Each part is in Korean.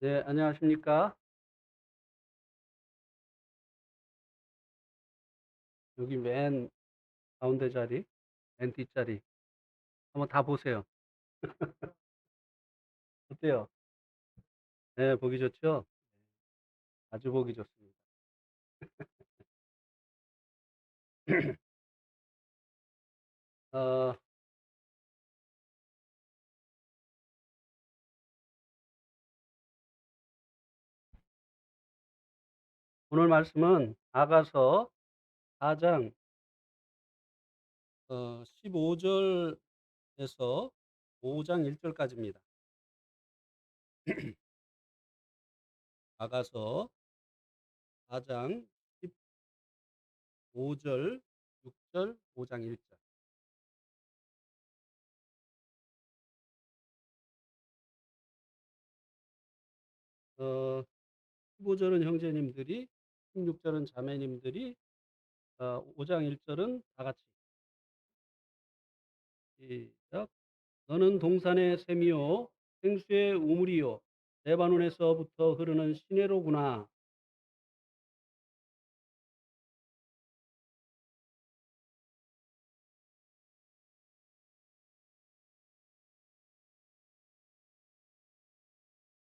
네, 안녕하십니까? 여기 맨 가운데 자리, 맨 뒷자리 한번 다 보세요. 어때요? 네, 보기 좋죠? 아주 보기 좋습니다. 어, 오늘 말씀은 아가서 4장 15절에서 5장 1절까지입니다. 아가서 4장 15절, 6절, 5장 1절. 15절은 형제님들이, 16절은 자매님들이, 5장 1절은 다 같이 시작. 너는 동산의 샘이요 생수의 우물이요 레바논에서부터 흐르는 시내로구나.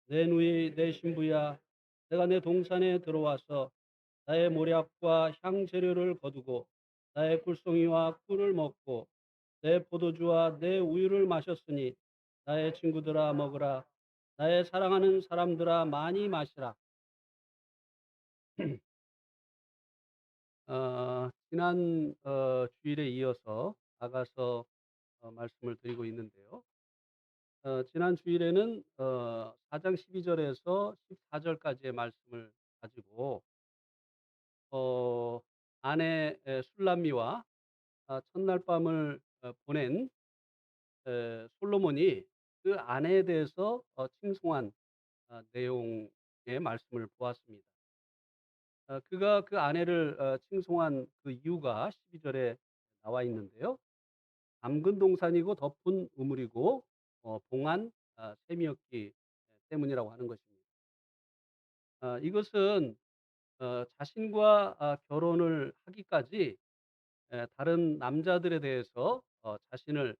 내 누이 내 신부야, 내가 내 동산에 들어와서 나의 모략과 향재료를 거두고 나의 꿀송이와 꿀을 먹고 내 포도주와 내 우유를 마셨으니 나의 친구들아 먹으라. 나의 사랑하는 사람들아 많이 마시라. 지난 주일에 이어서 나가서 말씀을 드리고 있는데요. 지난 주일에는 4장 12절에서 14절까지의 말씀을 가지고 어 아내 술람미와 첫날 밤을 보낸 솔로몬이 그 아내에 대해서 칭송한 내용의 말씀을 보았습니다. 그가 그 아내를 칭송한 그 이유가 12절에 나와 있는데요. "담근 동산이고 덮은 우물이고 봉한 샘이었기 때문이라고 하는 것입니다. 이것은 자신과 결혼을 하기까지 다른 남자들에 대해서 자신을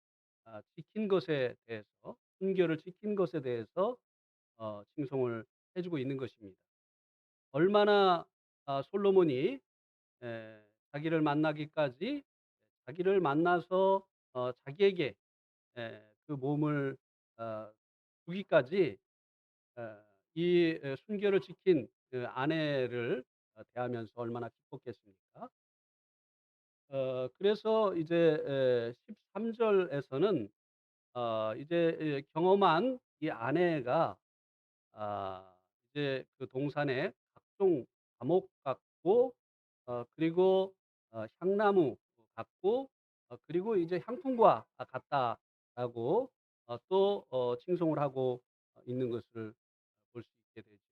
지킨 것에 대해서 순결을 지킨 것에 대해서 칭송을 해 주고 있는 것입니다. 얼마나 솔로몬이 자기를 만나기까지, 자기를 만나서 자기에게 그 몸을 어 주기까지 순결을 지킨 그 아내를 대하면서 얼마나 기뻤겠습니까? 그래서 이제 13 절에서는 이제 경험한 이 아내가 아 이제 그 동산에 각종 과목 같고 그리고 향나무 같고 그리고 이제 향품과 같다라고 또 칭송을 하고 있는 것을 볼 수 있게 되죠.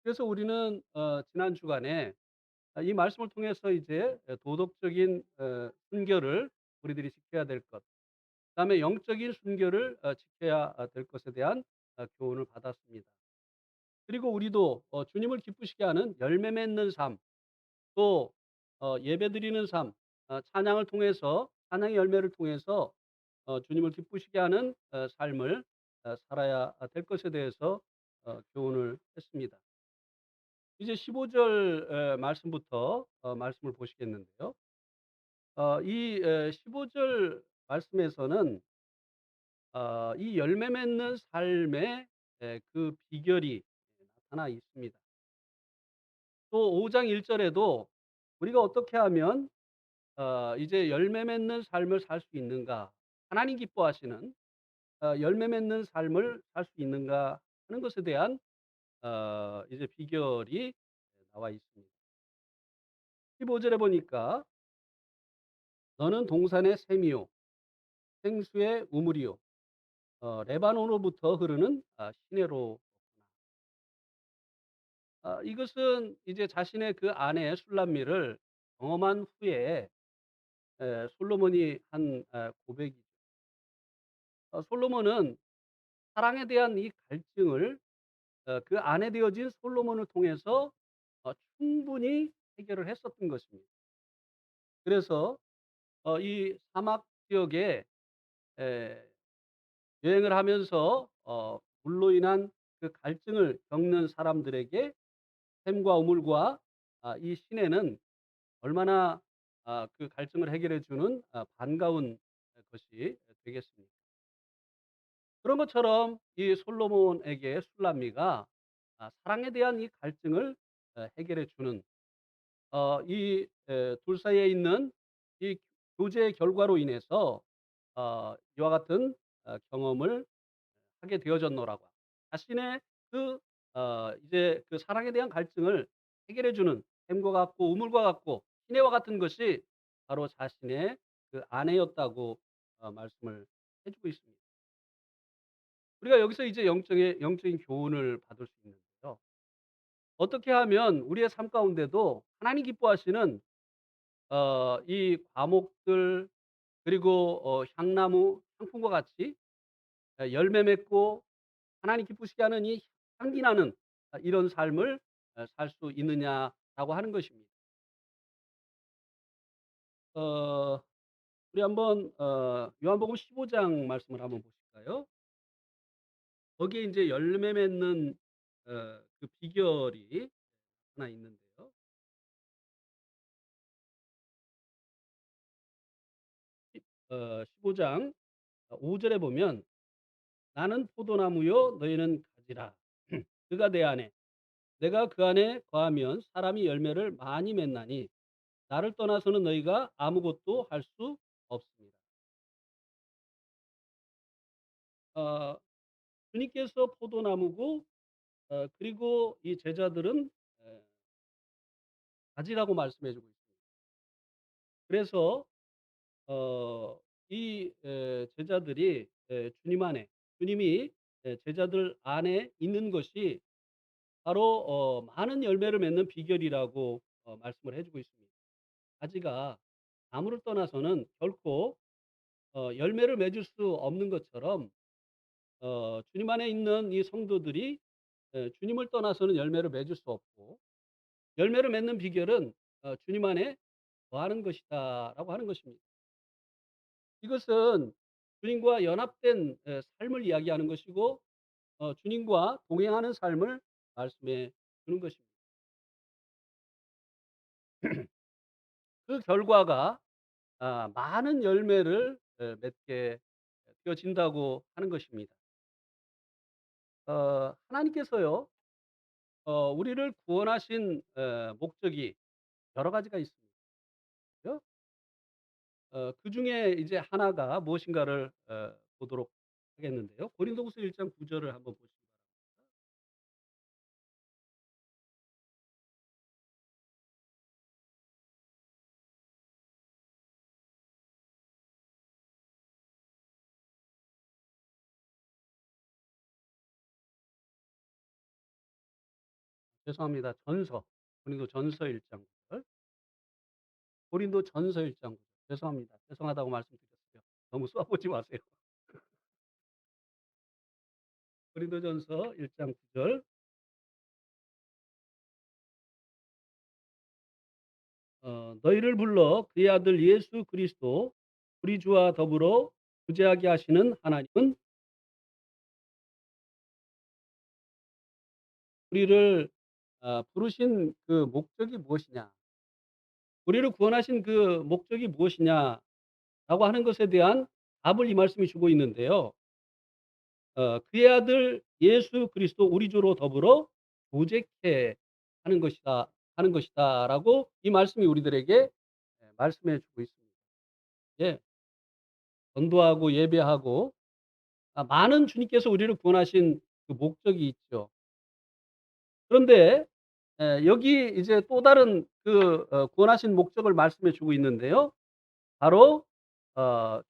그래서 우리는 지난 주간에 이 말씀을 통해서 이제 도덕적인 순결을 우리들이 지켜야 될 것, 그다음에 영적인 순결을 지켜야 될 것에 대한 교훈을 받았습니다. 그리고 우리도 주님을 기쁘시게 하는 열매 맺는 삶, 또 예배드리는 삶, 찬양을 통해서 찬양의 열매를 통해서 주님을 기쁘시게 하는 삶을 살아야 될 것에 대해서 교훈을 했습니다. 이제 15절 말씀부터 말씀을 보시겠는데요. 이 15절 말씀에서는 이 열매 맺는 삶의 그 비결이 나타나 있습니다. 또 5장 1 절에도 우리가 어떻게 하면 이제 열매 맺는 삶을 살 수 있는가? 하나님 기뻐하시는 열매 맺는 삶을 살 수 있는가 하는 것에 대한 이제 비결이 나와 있습니다. 15 절에 보니까 "너는 동산의 샘이요 생수의 우물이요 레바논으로부터 흐르는 시내로." 이것은 이제 자신의 그 아내 술람미를 경험한 후에 솔로몬이 한 고백이죠. 솔로몬은 사랑에 대한 이 갈증을 그 아내 되어진 솔로몬을 통해서 충분히 해결을 했었던 것입니다. 그래서 이 사막 지역에 에 여행을 하면서 물로 인한 그 갈증을 겪는 사람들에게 샘과 우물과 이 시내는 얼마나 그 갈증을 해결해 주는 반가운 것이 되겠습니까. 그런 것처럼 이 솔로몬에게 술람미가 사랑에 대한 이 갈증을 해결해 주는 이 둘 사이에 있는 이 교제의 결과로 인해서 이와 같은 경험을 하게 되어졌노라고. 자신의 그 이제 그 사랑에 대한 갈증을 해결해 주는 샘과 같고 우물과 같고 시내와 같은 것이 바로 자신의 그 아내였다고 말씀을 해 주고 있습니다. 우리가 여기서 이제 영적인 교훈을 받을 수 있는데요. 어떻게 하면 우리의 삶 가운데도 하나님 기뻐하시는 이 과목들 그리고 향나무 상품과 같이 열매 맺고 하나님 기쁘시게 하는 이 향기 나는 이런 삶을 살 수 있느냐라고 하는 것입니다. 어 우리 한번 요한복음 15장 말씀을 한번 보실까요? 거기에 인제 열매 맺는 그 비결이 하나 있는데요. 15장 5 절에 보면 "나는 포도나무요 너희는 가지라. 그가 내 안에 내가 그 안에 거하면 사람이 열매를 많이 맺나니 나를 떠나서는 너희가 아무것도 할 수 없습니다." 어 주님께서 포도나무고 그리고 이 제자들은 에 가지라고 말씀해 주고 있습니다. 그래서 이 제자들이 주님 안에 주님이 제자들 안에 있는 것이 바로 많은 열매를 맺는 비결이라고 말씀을 해 주고 있습니다. 가지가 나무를 떠나서는 결코 열매를 맺을 수 없는 것처럼 주님 안에 있는 이 성도들이 주님을 떠나서는 열매를 맺을 수 없고 열매를 맺는 비결은 주님 안에 거하는 것이다라고 하는 것입니다. 이것은 주님과 연합된 삶을 이야기하는 것이고 주님과 동행하는 삶을 말씀해 주는 것입니다. 그 결과가 많은 열매를 맺게 되어진다고 하는 것입니다. 하나님께서요 우리를 구원하신 목적이 여러 가지가 있습니다. 그죠? 그중에 이제 하나가 무엇인가를 보도록 하겠는데요. 고린도후서 1장 9 절을 한번 보시기 바랍니다. 죄송합니다. 고린도전서 1장 9 절. 고린도전서 1장 9 절. 죄송합니다. 죄송하다고 말씀드렸어요. 너무 쏘아보지 마세요. 고린도전서 1장 9 절. "너희를 불러 그의 아들 예수 그리스도 우리 주와 더불어 부재하게 하시는 하나님은 우리를 부르신 그 목적이 무엇이냐? 우리를 구원하신 그 목적이 무엇이냐?"라고 하는 것에 대한 답을 이 말씀이 주고 있는데요. "그의 아들 예수 그리스도 우리 주로 더불어 보좌케 하는 것이다."라고 이 말씀이 우리들에게 말씀해 주고 있습니다. 예. 전도하고 예배하고 많은 주님께서 우리를 구원하신 그 목적이 있죠. 그런데 여기 이제 또 다른 그 구원하신 목적을 말씀해 주고 있는데요. 바로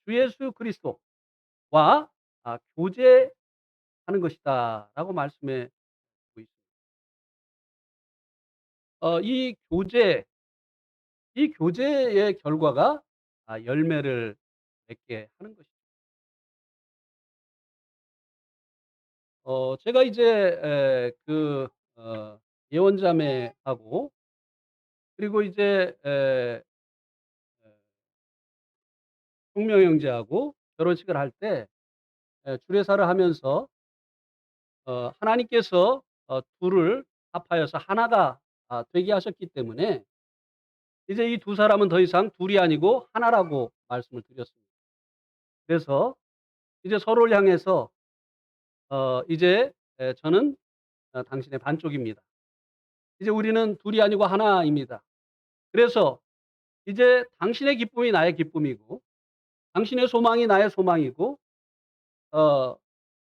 주 예수 그리스도와 교제하는 것이다라고 말씀해 주고 있습니다. 이 교제의 결과가 열매를 맺게 하는 것입니다. 제가 이제 예언자매하고 그리고 이제 총명 형제하고 결혼식을 할 때 주례사를 하면서 하나님께서 둘을 합하여서 하나가 되게 하셨기 때문에 이제 이 두 사람은 더 이상 둘이 아니고 하나라고 말씀을 드렸습니다. 그래서 이제 서로를 향해서 이제 저는 당신의 반쪽입니다. 이제 우리는 둘이 아니고 하나입니다. 그래서 이제 당신의 기쁨이 나의 기쁨이고 당신의 소망이 나의 소망이고 어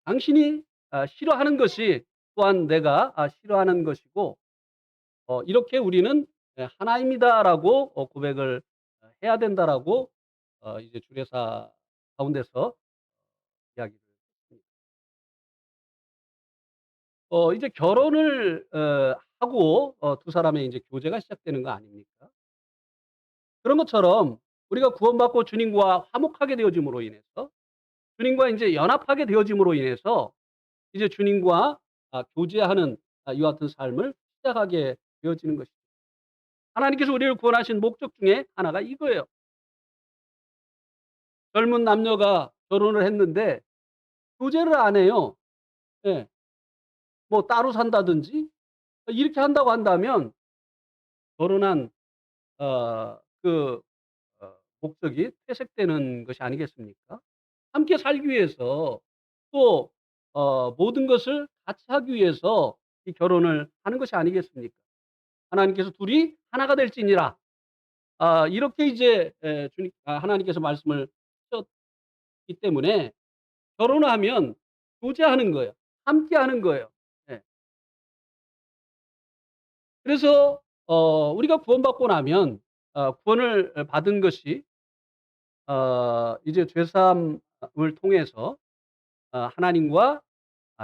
당신이 싫어하는 것이 또한 내가 싫어하는 것이고 이렇게 우리는 하나입니다라고 고백을 해야 된다라고 이제 주례사 가운데서 이야기를 했습니다. 이제 결혼을 하고 두 사람의 이제 교제가 시작되는 거 아닙니까? 그런 것처럼 우리가 구원받고 주님과 화목하게 되어짐으로 인해서 주님과 인제 연합하게 되어짐으로 인해서 이제 주님과 교제하는 이와 같은 삶을 시작하게 되어지는 것이죠. 하나님께서 우리를 구원하신 목적 중에 하나가 이거예요. 젊은 남녀가 결혼을 했는데 교제를 안 해요. 예. 뭐 따로 산다든지 이렇게 한다고 한다면 결혼한 그 목적이 퇴색되는 것이 아니겠습니까? 함께 살기 위해서 또 모든 것을 같이 하기 위해서 이 결혼을 하는 것이 아니겠습니까? 하나님께서 "둘이 하나가 될지니라." 이렇게 이제 주님 하나님께서 말씀을 하셨기 때문에 결혼을 하면 교제하는 거예요. 함께 하는 거예요. 예. 그래서 우리가 구원받고 나면 구원을 받은 것이 이제 죄사함을 통해서 하나님과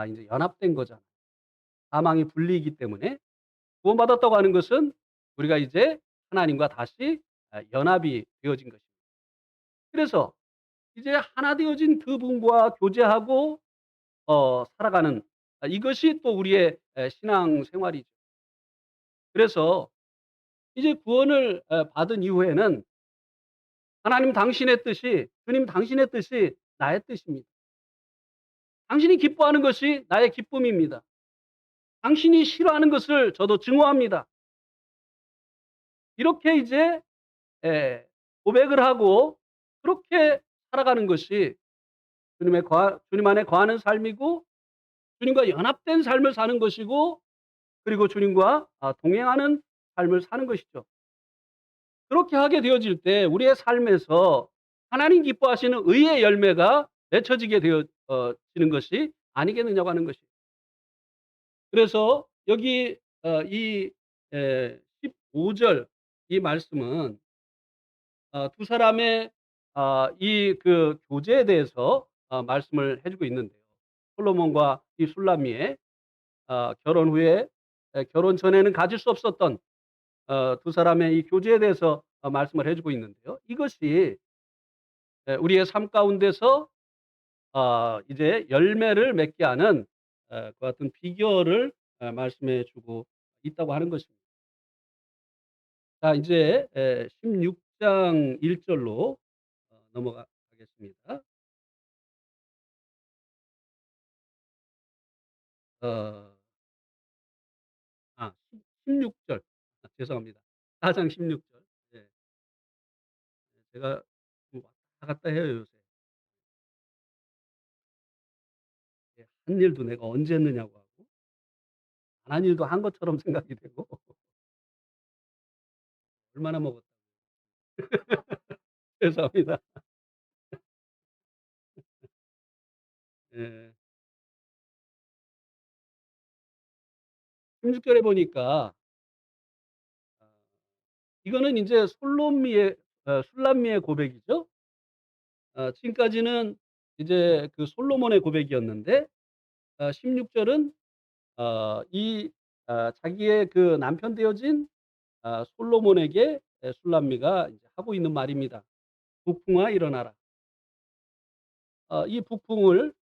인제 연합된 거잖아요. 사망이 분리이기 때문에 구원받았다고 하는 것은 우리가 이제 하나님과 다시 연합이 되어진 것입니다. 그래서 이제 하나 되어진 그분과 교제하고 살아가는 이것이 또 우리의 신앙 생활이죠. 그래서 이제 구원을 받은 이후에는 하나님 당신의 뜻이 주님 당신의 뜻이 나의 뜻입니다. 당신이 기뻐하는 것이 나의 기쁨입니다. 당신이 싫어하는 것을 저도 증오합니다. 이렇게 이제 예 고백을 하고 그렇게 살아가는 것이 주님 안에 거하는 삶이고 주님과 연합된 삶을 사는 것이고 그리고 주님과 동행하는 삶을 사는 것이죠. 그렇게 하게 되어질 때 우리의 삶에서 하나님 기뻐하시는 의의 열매가 맺혀지게 되어 지는 것이 아니겠느냐고 하는 것이에요. 그래서 여기 이 15절 이 말씀은 두 사람의 이 교제에 대해서 말씀을 해 주고 있는데요. 솔로몬과 이 술람미의 결혼 후에 결혼 전에는 가질 수 없었던 두 사람의 이 교제에 대해서 말씀을 해 주고 있는데요. 이것이 우리의 삶 가운데서 이제 열매를 맺게 하는 그 같은 비결을 말씀해 주고 있다고 하는 것입니다. 자 이제 16장 1 절로 넘어가겠습니다. 어 아 16 절. 죄송합니다. 4장 16 절. 예. 제가 좀 왔다 갔다 해요 요새. 예. 한 일도 내가 언제 했느냐고 하고 안 한 일도 한 것처럼 생각이 되고 얼마나 먹었다. 죄송합니다. 예. 16 절에 보니까 아 이거는 인제 솔롬미의 술람미의 고백이죠. 지금까지는 이제 솔로몬의 고백이었는데 16 절은 이 자기의 남편 되어진 솔로몬에게 술람미가 이제 하고 있는 말입니다. "북풍아 일어나라." 이 북풍을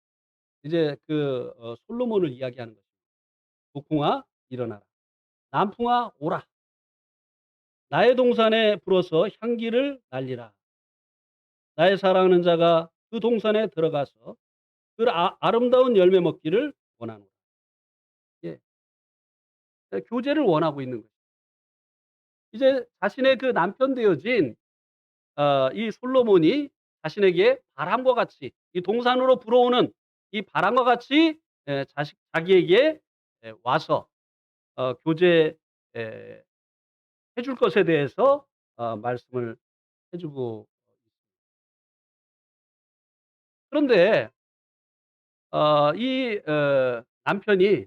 이제 솔로몬을 이야기하는 거죠. "북풍아 일어나라. 남풍아 오라. 나의 동산에 불어서 향기를 날리라. 나의 사랑하는 자가 그 동산에 들어가서 아름다운 열매 먹기를 원하노라." 예. 교제를 원하고 있는 거죠. 이제 자신의 그 남편 되어진 이 솔로몬이 자신에게 바람과 같이 이 동산으로 불어오는 이 바람과 같이 자기에게 와서 교제 에 해줄 것에 대해서 말씀을 해 주고. 그런데 남편이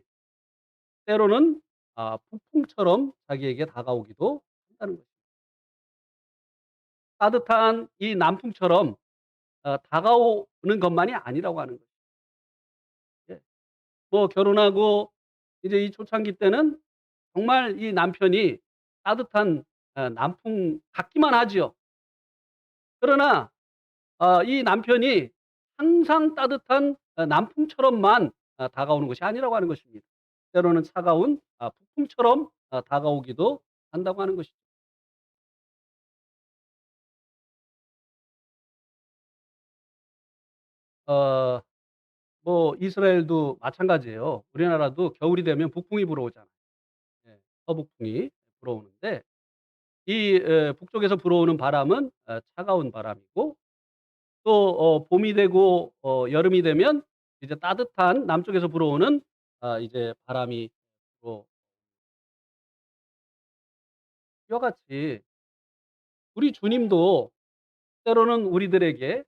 때로는 북풍처럼 자기에게 다가오기도 한다는 거죠. 따뜻한 이 남풍처럼 다가오는 것만이 아니라고 하는 거죠. 예. 뭐 결혼하고 이제 이 초창기 때는 정말 이 남편이 따뜻한 남풍 같기만 하지요. 그러나 이 남편이 항상 따뜻한 남풍처럼만 다가오는 것이 아니라고 하는 것입니다. 때로는 차가운 북풍처럼 다가오기도 한다고 하는 것이죠. 어 뭐 이스라엘도 마찬가지예요. 우리나라도 겨울이 되면 북풍이 불어오잖아요. 예. 서북풍이 불어오는데 북쪽에서 불어오는 바람은 차가운 바람이고, 또 봄이 되고 여름이 되면 이제 따뜻한 남쪽에서 불어오는 이제 바람이 또 이와 같이 우리 주님도 때로는 우리들에게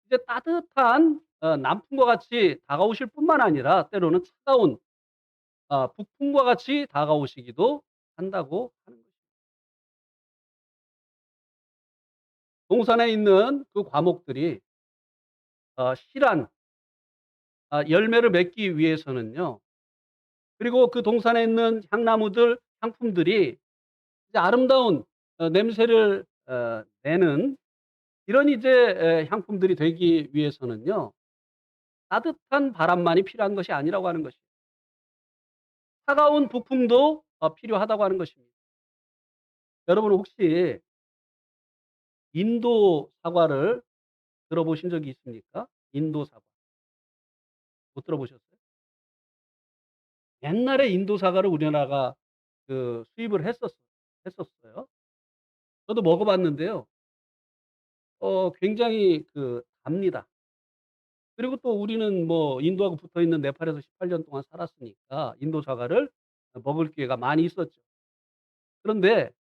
이제 따뜻한 남풍과 같이 다가오실 뿐만 아니라 때로는 차가운 북풍과 같이 다가오시기도 한다고 하는 것입니다. 동산에 있는 그 과목들이 실한 열매를 맺기 위해서는요. 그리고 그 동산에 있는 향나무들, 향품들이 이제 아름다운 냄새를 내는 이런 이제 향품들이 되기 위해서는요. 따뜻한 바람만이 필요한 것이 아니라고 하는 것이에요. 차가운 북풍도 필요하다고 하는 것입니다. 여러분 혹시 인도 사과를 들어보신 적이 있습니까? 인도 사과. 못 들어보셨어요? 옛날에 인도 사과를 우리나라가 수입을 했었어요. 저도 먹어 봤는데요. 굉장히 답니다. 그리고 또 우리는 뭐 인도하고 붙어 있는 네팔에서 18년 동안 살았으니까 인도 사과를 먹을 기회가 많이 있었죠. 그런데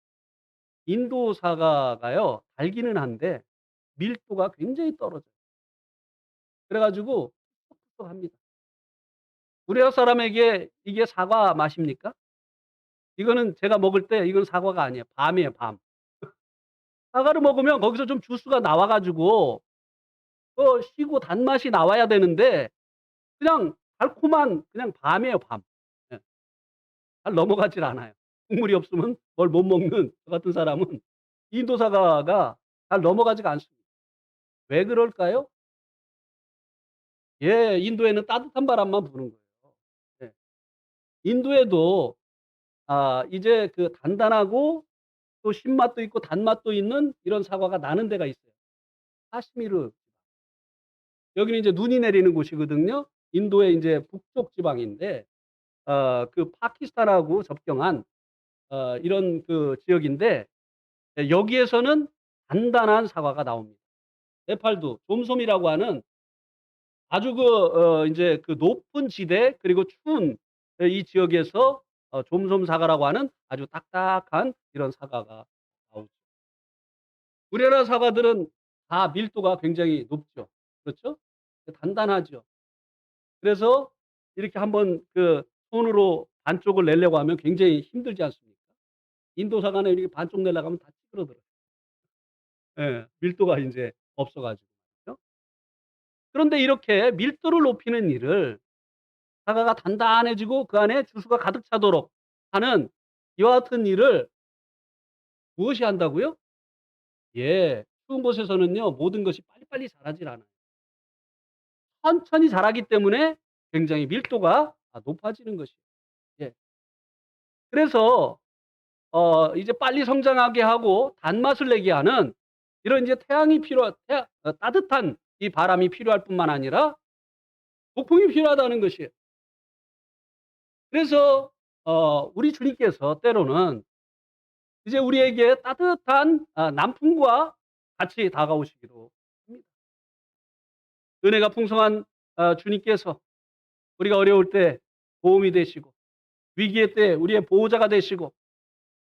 인도 사과가요, 달기는 한데 밀도가 굉장히 떨어져요. 그래 가지고 퍽퍽합니다. 우리나라 사람에게 이게 사과 맛입니까? 이거는 제가 먹을 때 이건 사과가 아니에요. 밤이에요, 밤. 사과를 먹으면 거기서 좀 주스가 나와 가지고 시고 단맛이 나와야 되는데 그냥 달콤한 그냥 밤이에요, 밤. 예. 잘 넘어가질 않아요. 국물이 없으면 뭘 못 먹는 저 같은 사람은 인도 사과가 잘 넘어가지가 않습니다. 왜 그럴까요? 예. 인도에는 따뜻한 바람만 부는 거예요. 예. 인도에도 이제 단단하고 또 신맛도 있고 단맛도 있는 이런 사과가 나는 데가 있어요. 카시미르. 여기는 이제 눈이 내리는 곳이거든요. 인도의 인제 북쪽 지방인데 파키스탄하고 접경한 이런 지역인데, 여기에서는 단단한 사과가 나옵니다. 네팔도 쫌솜이라고 하는 아주 인제 높은 지대 그리고 추운 이 지역에서 쫌솜 사과라고 하는 아주 딱딱한 이런 사과가 나오죠. 우리나라 사과들은 다 밀도가 굉장히 높죠. 그렇죠? 단단하죠. 그래서 이렇게 한번 손으로 반쪽을 내려고 하면 굉장히 힘들지 않습니까? 인도 사과는 이렇게 반쪽 내려고 하면 다 찌그러들어요. 예. 밀도가 인제 없어 가지고 말이죠. 그런데 이렇게 밀도를 높이는 일을, 사과가 단단해지고 그 안에 주스가 가득 차도록 하는 이와 같은 일을 무엇이 한다고요? 예. 추운 곳에서는요 모든 것이 빨리빨리 자라질 않아요. 천천히 자라기 때문에 굉장히 밀도가 높아지는 것이에요. 예. 그래서 이제 빨리 성장하게 하고 단맛을 내게 하는 이런 이제 태양이 필요 태양 따뜻한 이 바람이 필요할 뿐만 아니라 북풍이 필요하다는 것이에요. 그래서 우리 주님께서 때로는 이제 우리에게 따뜻한 남풍과 같이 다가오시기도 합니다. 은혜가 풍성한 주님께서 우리가 어려울 때 도움이 되시고 위기의 때 우리의 보호자가 되시고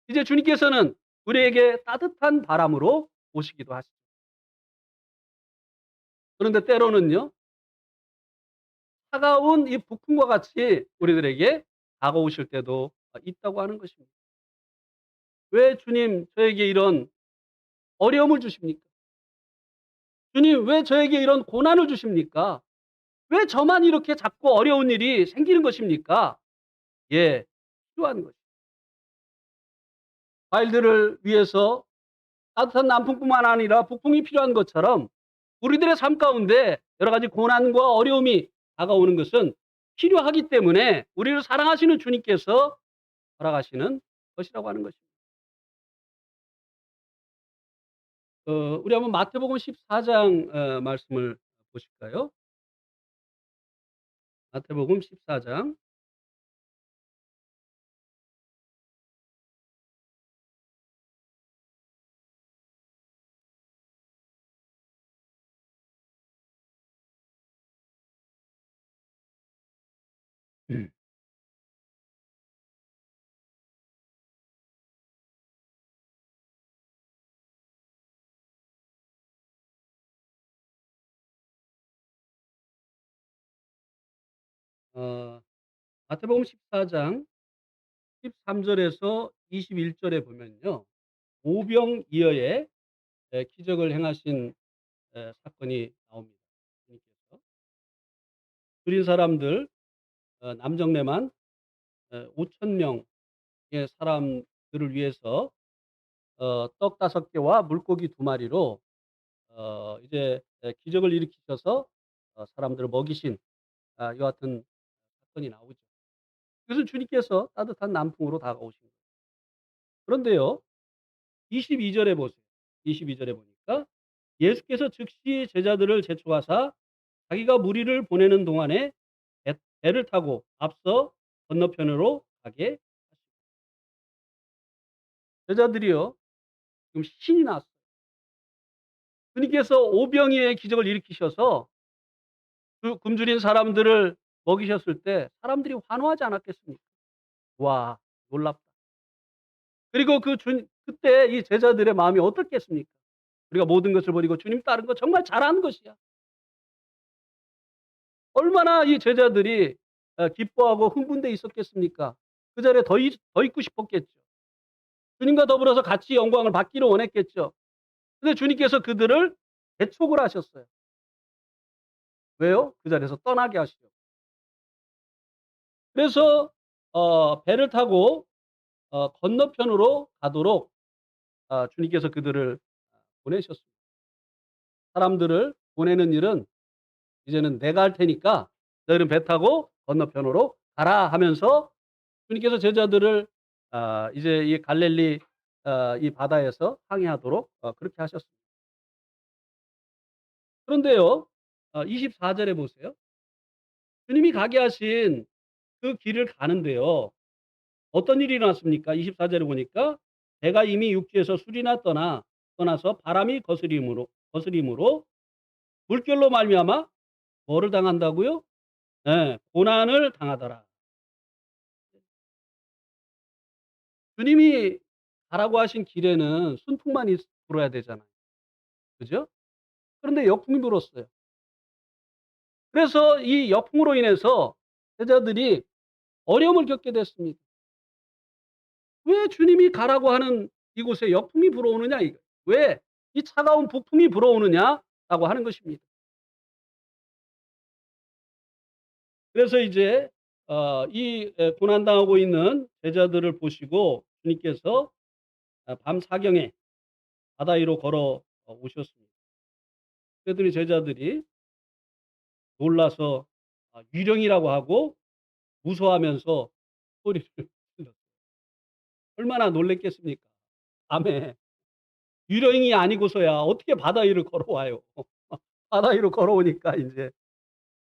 이제 주님께서는 우리에게 따뜻한 바람으로 오시기도 하시죠. 그런데 때로는요. 차가운 이 북풍과 같이 우리들에게 다가오실 때도 있다고 하는 것입니다. 왜 주님 저에게 이런 어려움을 주십니까? 주님 왜 저에게 이런 고난을 주십니까? 왜 저만 이렇게 자꾸 어려운 일이 생기는 것입니까? 예, 필요한 것이죠. 아이들을 위해서 따뜻한 남풍뿐만 아니라 북풍이 필요한 것처럼 우리들의 삶 가운데 여러 가지 고난과 어려움이 다가오는 것은 필요하기 때문에 우리를 사랑하시는 주님께서 허락하시는 것이라고 하는 것입니다. 우리 한번 마태복음 14장 말씀을 보실까요? 마태복음 14장. 어 마태복음 14장 13 절에서 21 절에 보면요. 오병이어의 기적을 행하신 사건이 나옵니다. 주님께서 줄인 사람들 남정네만 5천 명의 사람들을 위해서 떡 5 개와 물고기 2 마리로 이제 기적을 일으키셔서 사람들을 먹이신 이와 같은 사건이 나오죠. 그래서 주님께서 따뜻한 남풍으로 다가오신 거예요. 그런데요. 22 절에 보세요. 22 절에 보니까 예수께서 즉시 제자들을 재촉하사 자기가 무리를 보내는 동안에 배를 타고 앞서 건너편으로 가게 하시고 제자들이요. 지금 신이 났어요. 주님께서 오병이어의 기적을 일으키셔서 그 굶주린 사람들을 먹이셨을 때 사람들이 환호하지 않았겠습니까? 와, 놀랍다. 그리고 그때 이 제자들의 마음이 어떻겠습니까? 우리가 모든 것을 버리고 주님 따른 거 정말 잘하는 것이야. 얼마나 이 제자들이 기뻐하고 흥분돼 있었겠습니까? 그 자리에 더 있고 싶었겠죠. 주님과 더불어서 같이 영광을 받기를 원했겠죠. 근데 주님께서 그들을 재촉을 하셨어요. 왜요? 그 자리에서 떠나게 하시려고. 그래서 배를 타고 건너편으로 가도록 주님께서 그들을 보내셨습니다. 사람들을 보내는 일은 이제는 내가 할 테니까 너희는 배 타고 건너편으로 가라 하면서 주님께서 제자들을 이제 이 갈릴리 이 바다에서 항해하도록 그렇게 하셨습니다. 그런데요. 24 절에 보세요. 주님이 가게 하신 그 길을 가는데요. 어떤 일이 일어났습니까? 24 절에 보니까 배가 이미 육지에서 술이나 떠나서 바람이 거스림으로 물결로 말미암아 뭐를 당한다고요? 예. 고난을 당하더라. 주님이 가라고 하신 길에는 순풍만 불어야 되잖아요. 그죠? 그런데 역풍이 불었어요. 그래서 이 역풍으로 인해서 제자들이 어려움을 겪게 됐습니다. 왜 주님이 가라고 하는 이곳에 역풍이 불어오느냐 이거. 왜 이 차가운 북풍이 불어오느냐라고 하는 것입니다. 그래서 이제 이 고난 당하고 있는 제자들을 보시고 주님께서 밤 사경에 바다 위로 걸어 오셨습니다. 그랬더니 제자들이 놀라서 유령이라고 하고 무서워하면서 소리를 질렀어요. 얼마나 놀랐겠습니까? 밤에 유령이 아니고서야 어떻게 바다 위를 걸어와요. 바다 위로 걸어오니까 인제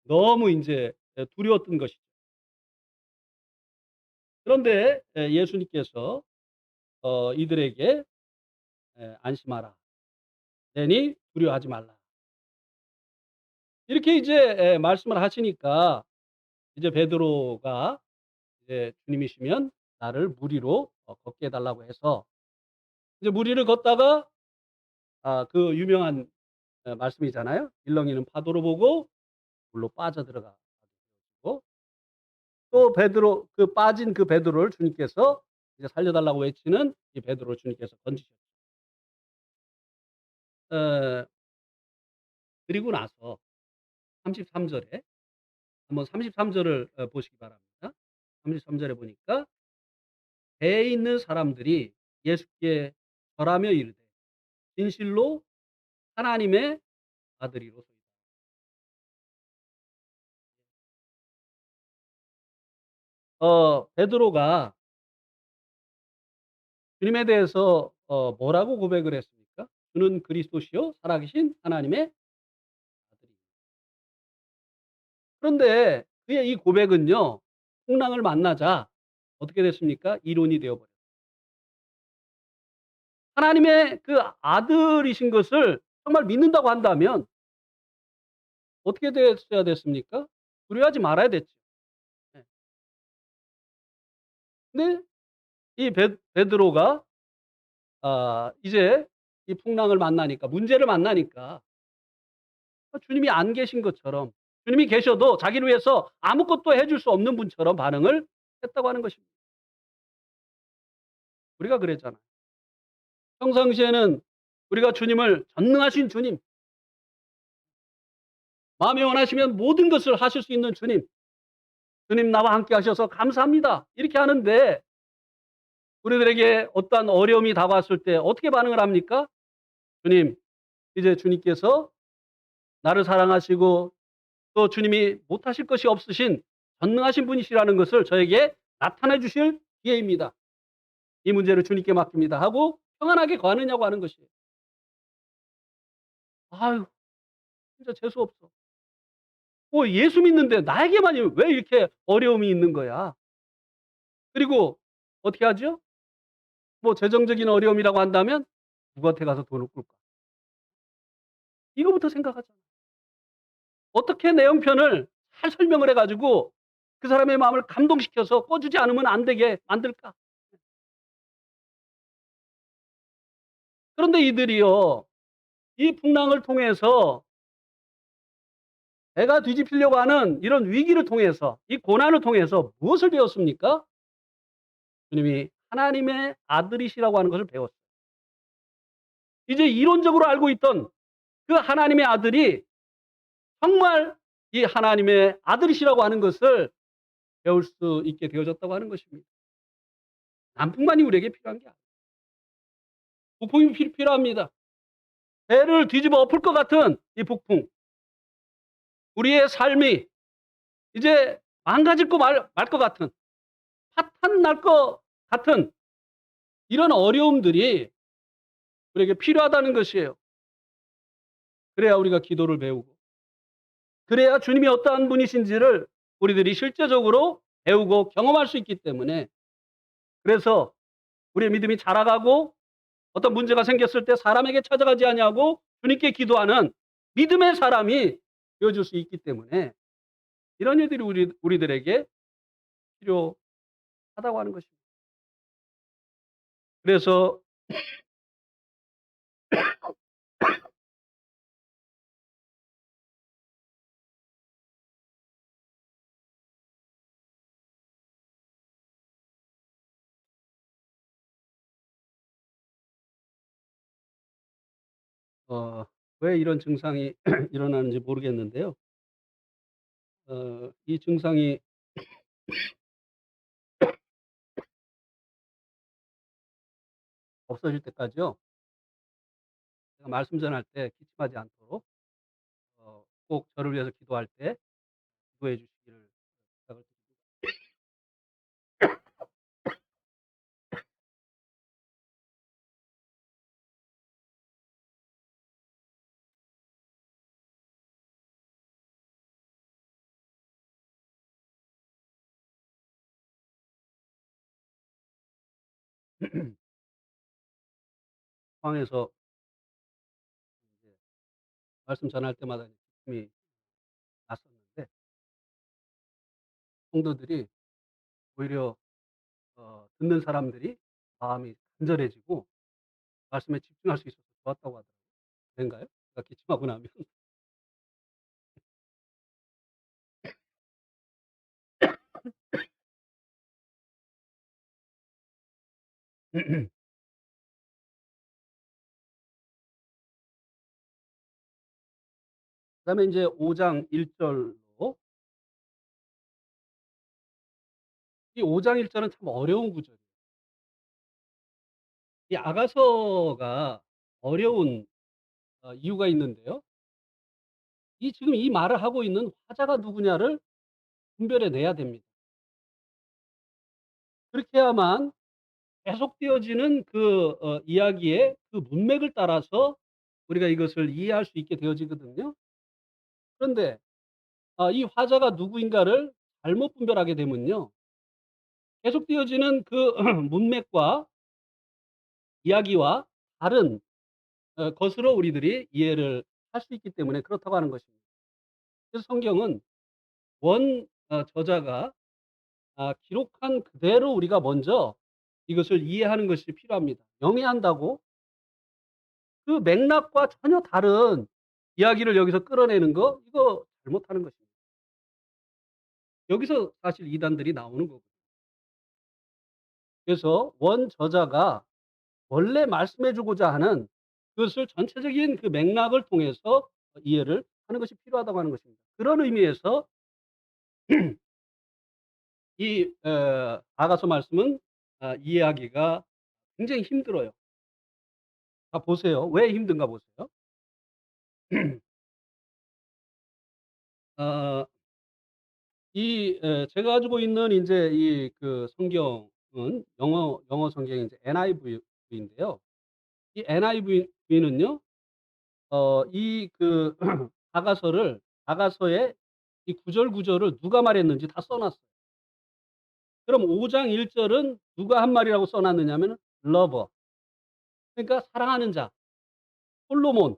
너무 인제 두려웠던 것이죠. 그런데 예수님께서 이들에게 "안심하라. 내니 두려워하지 말라." 이렇게 이제 말씀을 하시니까 이제 베드로가 이제 "주님이시면 나를 물 위로 걷게 해 달라고." 해서 이제 물 위를 걷다가 그 유명한 말씀이잖아요. "일렁이는 파도를 보고 물로 빠져들어가 가지고." 또 베드로 그 빠진 그 베드로를 주님께서 이제 살려 달라고 외치는 이 베드로를 주님께서 건지셨죠. 어 그리고 나서 33 절에 한번 33 절을 보시기 바랍니다. 33 절에 보니까 배에 있는 사람들이 예수께 절하며 이르되 진실로 하나님의 아들이로소이다. 베드로가 주님에 대해서 뭐라고 고백을 했습니까? "주는 그리스도시요 살아계신 하나님의 아들이다." 그런데 그의 이 고백은요. 풍랑을 만나자 어떻게 됐습니까? 이론이 되어 버렸어요. 하나님의 그 아들이신 것을 정말 믿는다고 한다면 어떻게 됐어야 됐습니까? 두려워하지 말아야 됐죠. 예. 근데 이 베드로가 이제 이 풍랑을 만나니까 문제를 만나니까 주님이 안 계신 것처럼 주님이 계셔도 자기를 위해서 아무것도 해줄 수 없는 분처럼 반응을 했다고 하는 것입니다. 우리가 그랬잖아요. 평상시에는 우리가 주님을 전능하신 주님, 마음이 원하시면 모든 것을 하실 수 있는 주님, 주님 나와 함께 하셔서 감사합니다. 이렇게 하는데 우리들에게 어떠한 어려움이 다가왔을 때 어떻게 반응을 합니까? 주님, 이제 주님께서 나를 사랑하시고 또 주님이 못하실 것이 없으신 전능하신 분이시라는 것을 저에게 나타내 주실 기회입니다. 이 문제를 주님께 맡깁니다 하고 평안하게 가느냐고 하는 것이에요. 아유, 진짜 재수 없어. 예수 믿는데 나에게만 왜 이렇게 어려움이 있는 거야. 그리고 어떻게 하죠? 뭐 재정적인 어려움이라고 한다면 누구한테 가서 돈을 꿀까? 이거부터 생각하잖아. 어떻게 내 형편을 잘 설명을 해 가지고 그 사람의 마음을 감동시켜서 꺼주지 않으면 안 되게 만들까? 그런데 이들이요. 이 풍랑을 통해서 배가 뒤집히려고 하는 이런 위기를 통해서 이 고난을 통해서 무엇을 배웠습니까? 주님이 하나님의 아들이시라고 하는 것을 배웠어요. 이제 이론적으로 알고 있던 그 하나님의 아들이 정말 이 하나님의 아들이시라고 하는 것을 배울 수 있게 되어졌다고 하는 것입니다. 난풍만이 우리에게 필요한 게 아니에요. 북풍이 필요합니다. 배를 뒤집어 엎을 것 같은 이 북풍. 우리의 삶이 이제 망가질 거 말 것 같은 파탄 날 것 같은 이런 어려움들이 우리에게 필요하다는 것이에요. 그래야 우리가 기도를 배우고 그래야 주님이 어떠한 분이신지를 우리들이 실제적으로 배우고 경험할 수 있기 때문에 그래서 우리의 믿음이 자라가고 어떤 문제가 생겼을 때 사람에게 찾아가지 아니하고 주님께 기도하는 믿음의 사람이 되어줄 수 있기 때문에 이런 일들이 우리들에게 필요하다고 하는 것입니다. 그래서 어 왜 이런 증상이 일어나는지 모르겠는데요. 이 증상이 없어질 때까지요. 제가 말씀 전할 때 기침하지 않도록 꼭 저를 위해서 기도할 때 기도해 주시기 상황에서 이제 말씀 전할 때마다 기쁨이 났었는데 성도들이 오히려 듣는 사람들이 마음이 간절해지고 말씀에 집중할 수 있어서 좋았다고 하더라고요. 그런가요? 제가 기침하고 나면. 그다음에 인제 5장 1 절로 이 5장 1 절은 참 어려운 구절이에요. 이 아가서가 어려운 이유가 있는데요. 이 지금 이 말을 하고 있는 화자가 누구냐를 분별해 내야 됩니다. 그렇게 해야만 계속되어지는 그 이야기의 그 문맥을 따라서 우리가 이것을 이해할 수 있게 되어지거든요. 그런데 이 화자가 누구인가를 잘못 분별하게 되면요. 계속되어지는 그 문맥과 이야기와 다른 것으로 우리들이 이해를 할 수 있기 때문에 그렇다고 하는 것입니다. 그래서 성경은 원 저자가 기록한 그대로 우리가 먼저 이것을 이해하는 것이 필요합니다. 영해한다고 그 맥락과 전혀 다른 이야기를 여기서 끌어내는 거 이거 잘못하는 것입니다. 여기서 사실 이단들이 나오는 거고요. 그래서 원 저자가 원래 말씀해 주고자 하는 그것을 전체적인 그 맥락을 통해서 이해를 하는 것이 필요하다고 하는 것입니다. 그런 의미에서 이 아가서 말씀은 이해하기가 굉장히 힘들어요. 보세요. 왜 힘든가 보세요. 어 제가 가지고 있는 인제 이 그 성경은 영어 성경이 인제 NIV인데요. 이 NIV는요 이 그 아가서의 이 구절, 구절을 누가 말했는지 다 써 놨어요. 그럼 5장 1 절은 누가 한 말이라고 써 놨느냐면은 lover 그러니까 사랑하는 자 솔로몬,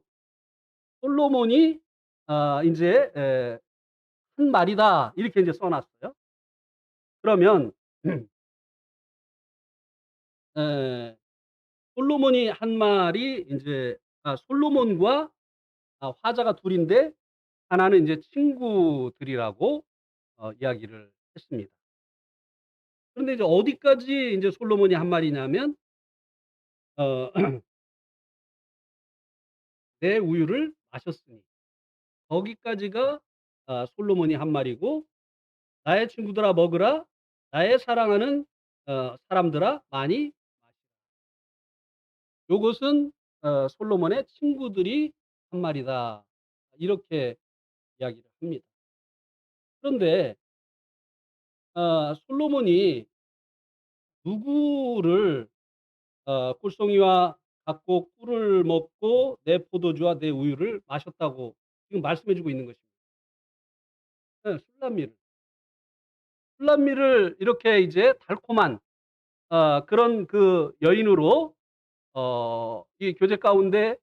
솔로몬이 인제 한 말이다 이렇게 인제 써 놨어요. 그러면 에 솔로몬이 한 말이 인제 솔로몬과 화자가 둘 인데 하나는 인제 친구들이라고 이야기를 했습니다. 그런데 이제 어디까지 인제 솔로몬이 한 말이냐면 어 "내 우유를 마셨으니." 거기까지가 솔로몬이 한 말이고 "나의 친구들아 먹으라. 나의 사랑하는 사람들아 많이 마시라." 요것은 솔로몬의 친구들이 한 말이다. 이렇게 이야기를 합니다. 그런데 솔로몬이 누구를 꿀송이와 같고 꿀을 먹고 내 포도주와 내 우유를 마셨다고 지금 말씀해 주고 있는 것입니다. 예 술람미를. 술람미를 이렇게 이제 달콤한 그런 그 여인으로 이 교제 가운데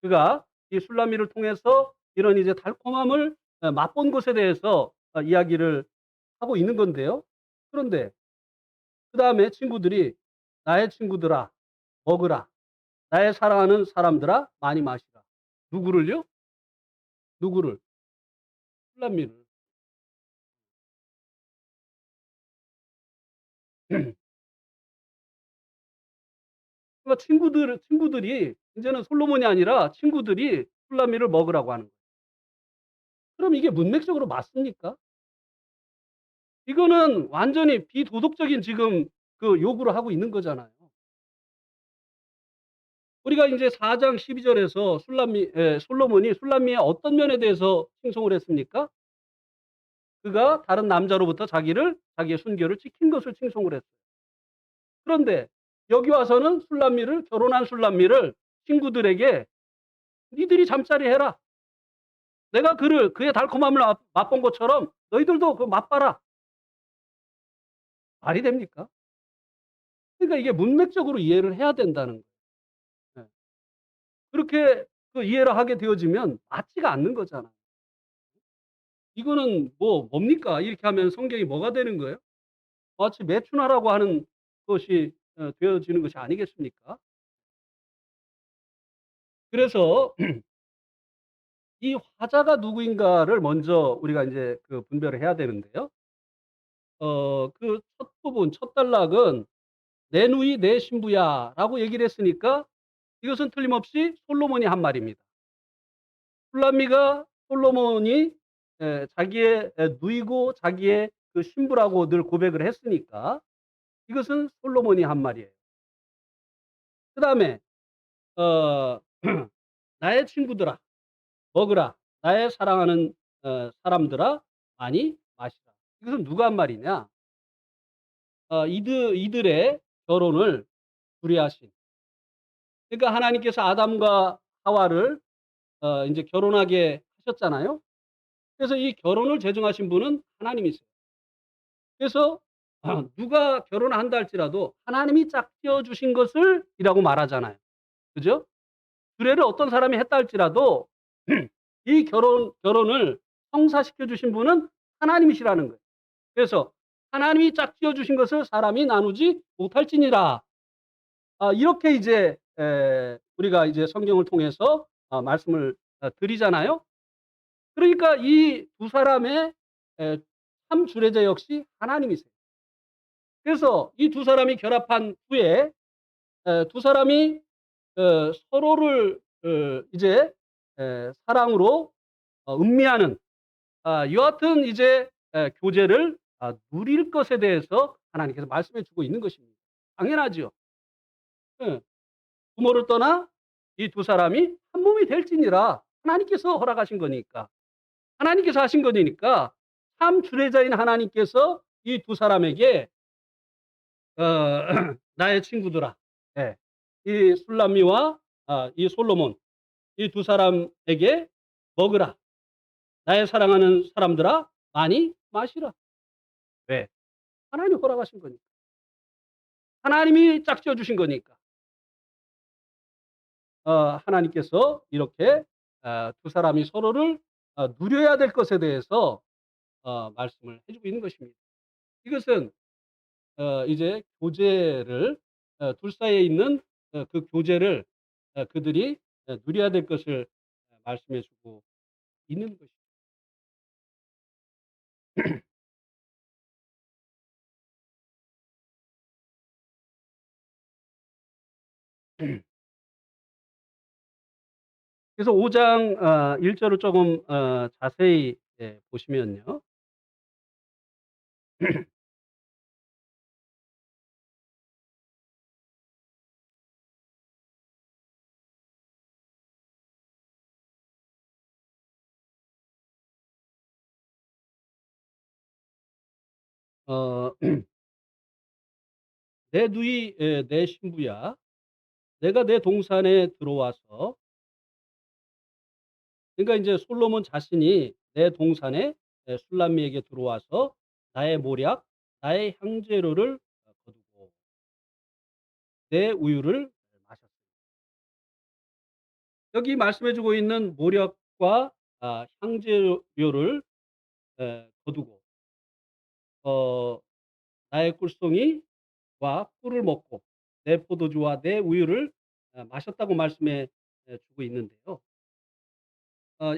그가 이 술람미를 통해서 이런 이제 달콤함을 맛본 것에 대해서 이야기를 하고 있는 건데요. 그런데 그다음에 친구들이 "나의 친구들아 먹으라. 나의 사랑하는 사람들아 많이 마시라." 누구를요? 누구를? 술람미를. 그러니까 친구들이 인제는 솔로몬이 아니라 친구들이 술람미를 먹으라고 하는 거예요. 그럼 이게 문맥적으로 맞습니까? 이거는 완전히 비도덕적인 지금 그 요구를 하고 있는 거잖아요. 우리가 인제 4장 12 절에서 솔로몬이 술람미의 어떤 면에 대해서 칭송을 했습니까? 그가 다른 남자로부터 자기의 순결을 지킨 것을 칭송을 했어요. 그런데 여기 와서는 결혼한 술람미를 친구들에게 "니들이 잠자리 해라. 내가 그의 달콤함을 맛본 것처럼 너희들도 그 맛봐라." 말이 됩니까? 그러니까 이게 문맥적으로 이해를 해야 된다는 거예요. 예. 그렇게 그 이해를 하게 되어지면 맞지가 않는 거잖아요. 이거는 뭐 뭡니까? 이렇게 하면 성경이 뭐가 되는 거예요? 마치 매춘하라고 하는 것이 되어지는 것이 아니겠습니까? 그래서 이 화자가 누구인가를 먼저 우리가 인제 그 분별을 해야 되는데요. 그 첫 부분 첫 단락은 "내 누이 내 신부야."라고 얘기를 했으니까 이것은 틀림없이 솔로몬이 한 말입니다. 훌람미가 솔로몬이 자기의 누이고 자기의 그 신부라고 늘 고백을 했으니까 이것은 솔로몬이 한 말이에요. 그다음에 어 "나의 친구들아 먹으라. 나의 사랑하는 사람들아 많이 마시라." 이것은 누가 한 말이냐? 이들의 결혼을 주례하신, 그러니까 하나님께서 아담과 하와를 인제 결혼하게 하셨잖아요. 그래서 이 결혼을 제정하신 분은 하나님이세요. 그래서 누가 결혼을 한다 할지라도 하나님이 짝지어 주신 것을 이라고 말하잖아요. 그죠? 주례를 어떤 사람이 했다 할지라도 이 결혼을 성사시켜 주신 분은 하나님이시라는 거예요. 그래서 하나님이 짝지어 주신 것을 사람이 나누지 못할지니라. 이렇게 이제 우리가 이제 성경을 통해서 말씀을 드리잖아요. 그러니까 이 두 사람의 에 참 주례자 역시 하나님이세요. 그래서 이 두 사람이 결합한 후에 두 사람이 서로를 이제 사랑으로 음미하는 여하튼 이제 교제를 누릴 것에 대해서 하나님께서 말씀해 주고 있는 것입니다. 당연하죠. 예. 부모를 떠나 이 두 사람이 한 몸이 될지니라. 하나님께서 허락하신 거니까. 하나님께서 하신 거니까 참 주례자인 하나님께서 이 두 사람에게 어 "나의 친구들아." 예. 이 술람미와 이 솔로몬 이 두 사람에게 "먹으라. 나의 사랑하는 사람들아 많이 마시라." 왜? 하나님이 허락하신 거니까. 하나님이 짝지어 주신 거니까. 하나님께서 이렇게 두 사람이 서로를 누려야 될 것에 대해서 말씀을 해 주고 있는 것입니다. 이것은 이제 교제를 둘 사이에 있는 그 교제를 그들이 누려야 될 것을 말씀해 주고 있는 것입니다. 그래서 5장 1 절을 조금 자세히 보시면요. 어 "내 누이 내 신부야 내가 내 동산에 들어와서." 그러니까 인제 솔로몬 자신이 내 동산에 술람미에게 들어와서 나의 모략 나의 향재료를 거두고 내 우유를 마셨다. 여기 말씀해 주고 있는 모략과 향재료를 거두고 어 나의 꿀송이와 꿀을 먹고 내 포도주와 내 우유를 마셨다고 말씀해 주고 있는데요.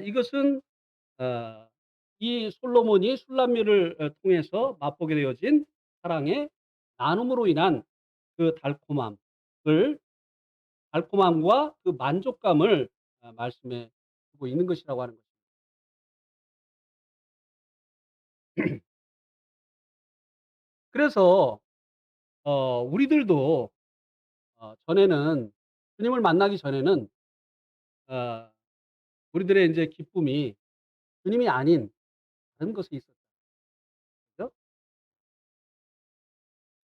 이것은 어 이 솔로몬이 술람미를 통해서 맛보게 되어진 사랑의 나눔으로 인한 그 달콤함과 그 만족감을 말씀해 주고 있는 것이라고 하는 것입니다. 그래서 우리들도 전에는 주님을 만나기 전에는 어 우리들의 인제 기쁨이 주님이 아닌 다른 것에 있었죠.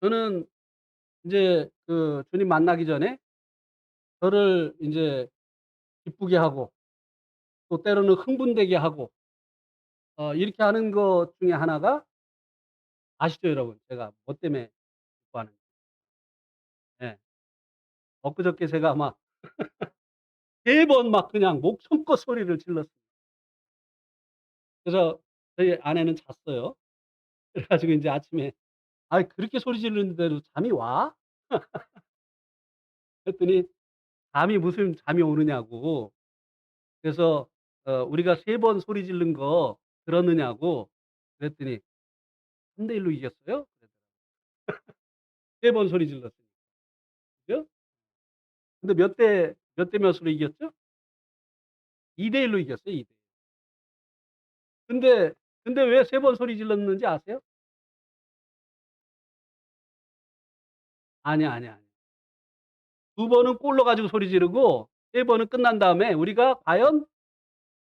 저는 인제 그 주님 만나기 전에 저를 인제 기쁘게 하고 또 때로는 흥분되게 하고 이렇게 하는 것 중에 하나가 아시죠 여러분? 제가 뭐 때문에 기뻐하는지. 엊그저께 제가 막 3번 막 그냥 목청껏 소리를 질렀어요. 그래서 저희 아내는 잤어요. 그래 가지고 인제 아침에 "아이 그렇게 소리 지르는데도 잠이 와?" 그랬더니 감이 무슨 잠이 오느냐고. 그래서 "우리가 3번 소리 지른 거 들었느냐."고 그랬더니 "3대 1로 이겼어요." 그러더라고요. 3번 소리 질렀으니까요. 근데 몇 대 몇으로 이겼죠? 2대 1로 이겼어요, 2대 1. 근데 왜 3번 소리 질렀는지 아세요? 아니야, 아니야, 아니야. 2 번은 골 넣어 가지고 소리 지르고 3 번은 끝난 다음에 우리가 과연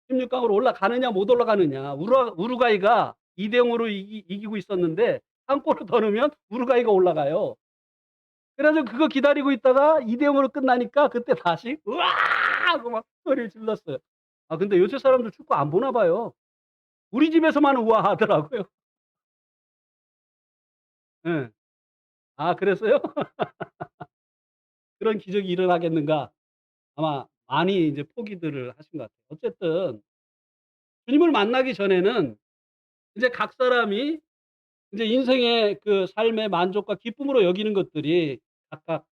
16 강으로 올라가느냐 못 올라가느냐. 우루과이가 2대 0 으로 이기고 있었는데 한 골을 더 넣으면 우루과이가 올라가요. 그래 가지고 그거 기다리고 있다가 2대 0 으로 끝나니까 그때 다시 "으아!" 하고 막 소리를 질렀어요. 아 근데 요새 사람들 축구 안 보나 봐요. 우리 집에서만 우아하더라고요. 예. 아 그랬어요? 그런 기적이 일어나겠는가. 아마 많이 이제 포기들을 하신 것 같아요. 어쨌든 주님을 만나기 전에는 이제 각 사람이 이제 인생의 그 삶의 만족과 기쁨으로 여기는 것들이 각각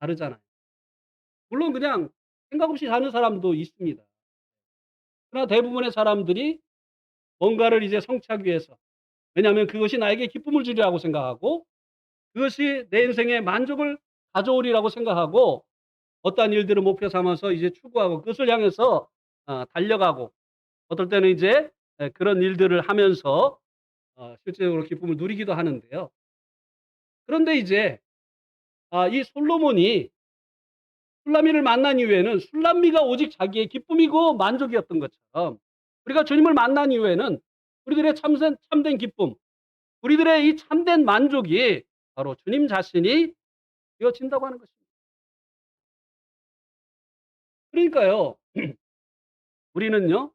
다르잖아요. 물론 그냥 생각 없이 사는 사람도 있습니다. 그러나 대부분의 사람들이 뭔가를 이제 성취하기 위해서, 왜냐하면 그것이 나에게 기쁨을 주리라고 생각하고 그것이 내 인생에 만족을 가져오리라고 생각하고 어떠한 일들을 목표 삼아서 이제 추구하고 그것을 향해서 달려가고 어떨 때는 이제 그런 일들을 하면서 실제적으로 기쁨을 누리기도 하는데요. 그런데 이제 이 솔로몬이 술람미를 만난 이후에는 술람미가 오직 자기의 기쁨이고 만족이었던 것처럼 우리가 주님을 만난 이후에는 우리들의 참된 기쁨, 우리들의 이 참된 만족이 바로 주님 자신이 되어진다고 하는 것입니다. 그러니까요. 우리는요.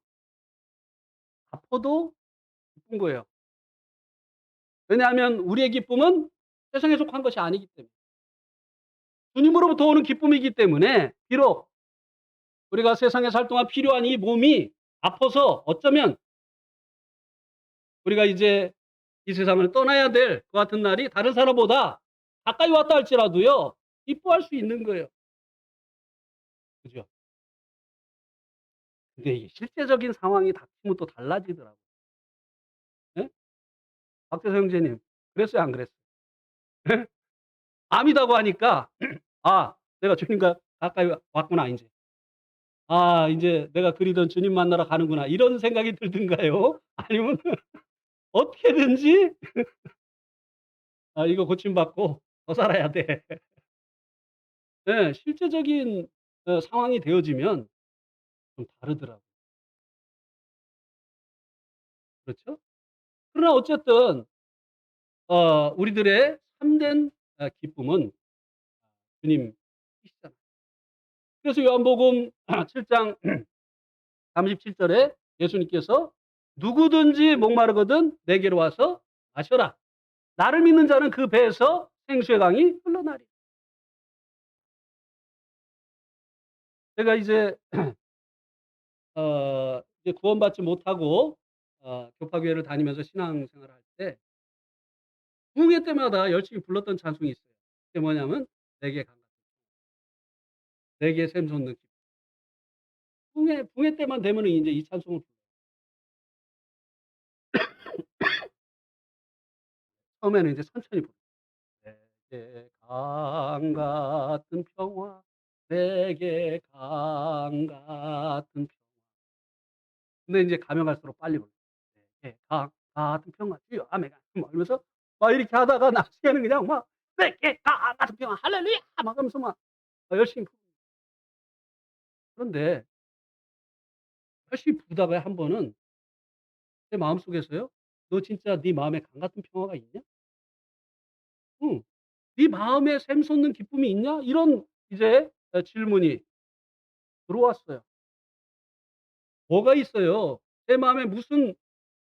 아파도 기쁜 거예요. 왜냐하면 우리의 기쁨은 세상에 속한 것이 아니기 때문에. 주님으로부터 오는 기쁨이기 때문에 비록 우리가 세상에 살 동안 필요한 이 몸이 아파서 어쩌면 우리가 이제 이 세상을 떠나야 될 그 같은 날이 다른 사람보다 가까이 왔다 할지라도요. 기뻐할 수 있는 거예요. 그죠? 근데 이게 실제적인 상황이 닥치면 또 달라지더라고요. 예? 박태서 형제님 그랬어요, 안 그랬어요? 암이다고 하니까 '아 내가 주님과 가까이 왔구나 인제. 아 인제 내가 그리던 주님 만나러 가는구나.' 이런 생각이 들든가요? 아니면 어떻게든지 '아 이거 고침받고 더 살아야 돼.' 예. 실제적인 상황이 되어지면 좀 다르더라고요. 그렇죠? 그러나 어쨌든 우리들의 참된 기쁨은 주님이시잖아요. 그래서 요한복음 7장 37 절에 예수님께서 "누구든지 목마르거든 내게로 와서 마셔라. 나를 믿는 자는 그 배에서 생수의 강이 흘러나리라." 제가 이제 이제 구원받지 못하고 교파교회를 다니면서 신앙생활을 할 때 부흥회 때마다 열심히 불렀던 찬송이 있어요. 그게 뭐냐면 내게 강 내게 샘솟는 기쁨. 부흥회 때만 되면은 인제 이 찬송을 처음에는 이제 천천히 불러요. 내게 강 같은 평화 내게 강 같은 평화. 근데 인제 가면 갈수록 빨리 불러요. 내게 강 같은 평화 주여 아멘 막 이러면서 막 이렇게 하다가 나중에는 그냥 막 내게 강 같은 평화 할렐루야 막 하면서 막 열심히 부릅니다. 그런데 열심히 부르다가 한 번은 제 마음속에서요. "너 진짜 네 마음에 강 같은 평화가 있냐? 응. 네 마음에 샘솟는 기쁨이 있냐?" 이런 이제 질문이 들어왔어요. 뭐가 있어요? 내 마음에 무슨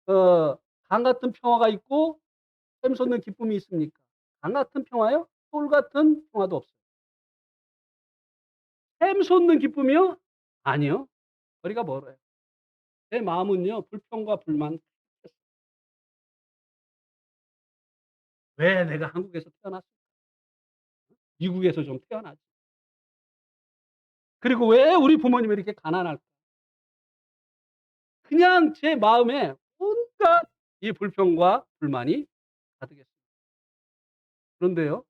어 강 같은 평화가 있고 샘솟는 기쁨이 있습니까? 강 같은 평화요? 솔 같은 평화도 없어요. 샘솟는 기쁨이요? 아니요. 거리가 멀어요. 제 마음은요 불평과 불만. 왜 내가 한국에서 태어났 미국에서 좀 태어나지. 그리고 왜 우리 부모님이 이렇게 가난할까? 그냥 제 마음에 온갖 이 불평과 불만이 가득했어요. 그런데요,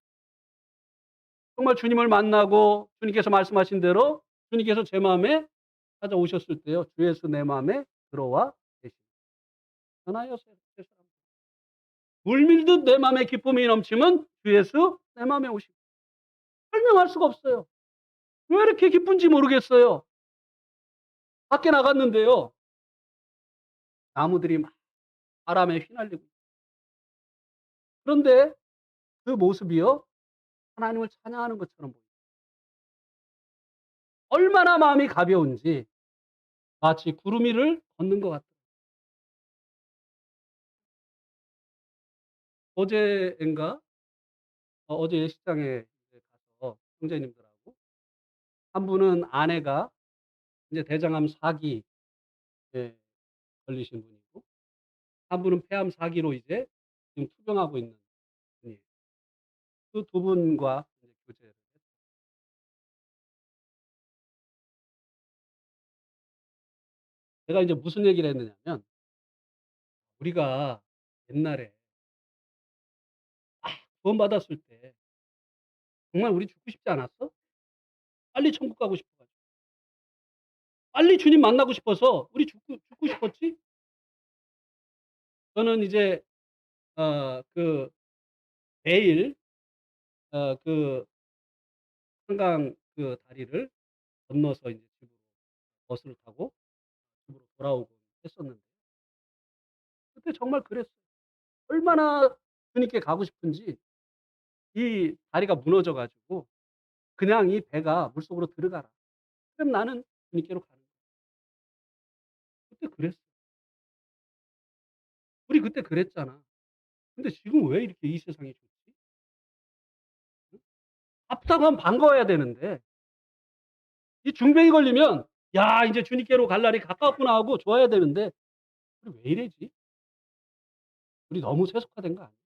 정말 주님을 만나고 주님께서 말씀하신 대로 주님께서 제 마음에 찾아오셨을 때요, 주 예수 내 마음에 들어와 계십니다. 전하여서 세상 물밀듯 내 마음에 기쁨이 넘치면 주 예수 내 마음에 오십니다. 설명할 수가 없어요. 왜 이렇게 기쁜지 모르겠어요. 밖에 나갔는데요, 나무들이 막 바람에 휘날리고, 그런데 그 모습이요, 하나님을 찬양하는 것처럼 보여요. 얼마나 마음이 가벼운지 마치 구름 위를 걷는 것 같아요. 어제인가 어제 예식장에 이제 가서 형제님들하고, 한 분은 아내가 이제 대장암 4기에 걸리신 분이고, 한 분은 폐암 4기로 이제 지금 투병하고 있는 분이에요. 그 두 분과 이제 교제를 했어요. 제가 이제 무슨 얘기를 했느냐면, 우리가 옛날에 구원받았을 때 정말 우리 죽고 싶지 않았어? 빨리 천국 가고 싶어 가지고. 빨리 주님 만나고 싶어서 우리 죽고 싶었지? 저는 이제 그 매일 그 한강 그 다리를 건너서 이제 집으로 버스를 타고 집으로 돌아오곤 했었는데, 그때 정말 그랬어요. 얼마나 주님께 가고 싶은지 이 다리가 무너져 가지고 그냥 이 배가 물속으로 들어가라. 그럼 나는 주님께로 가는 거야. 그때 그랬어. 우리 그때 그랬잖아. 근데 지금 왜 이렇게 이 세상이 좋지? 응? 아프다고 하면 반가워야 되는데, 이 중병이 걸리면 '야 인제 주님께로 갈 날이 가까웠구나.' 하고 좋아야 되는데, 우리 왜 이러지? 우리 너무 세속화된 거 아니야?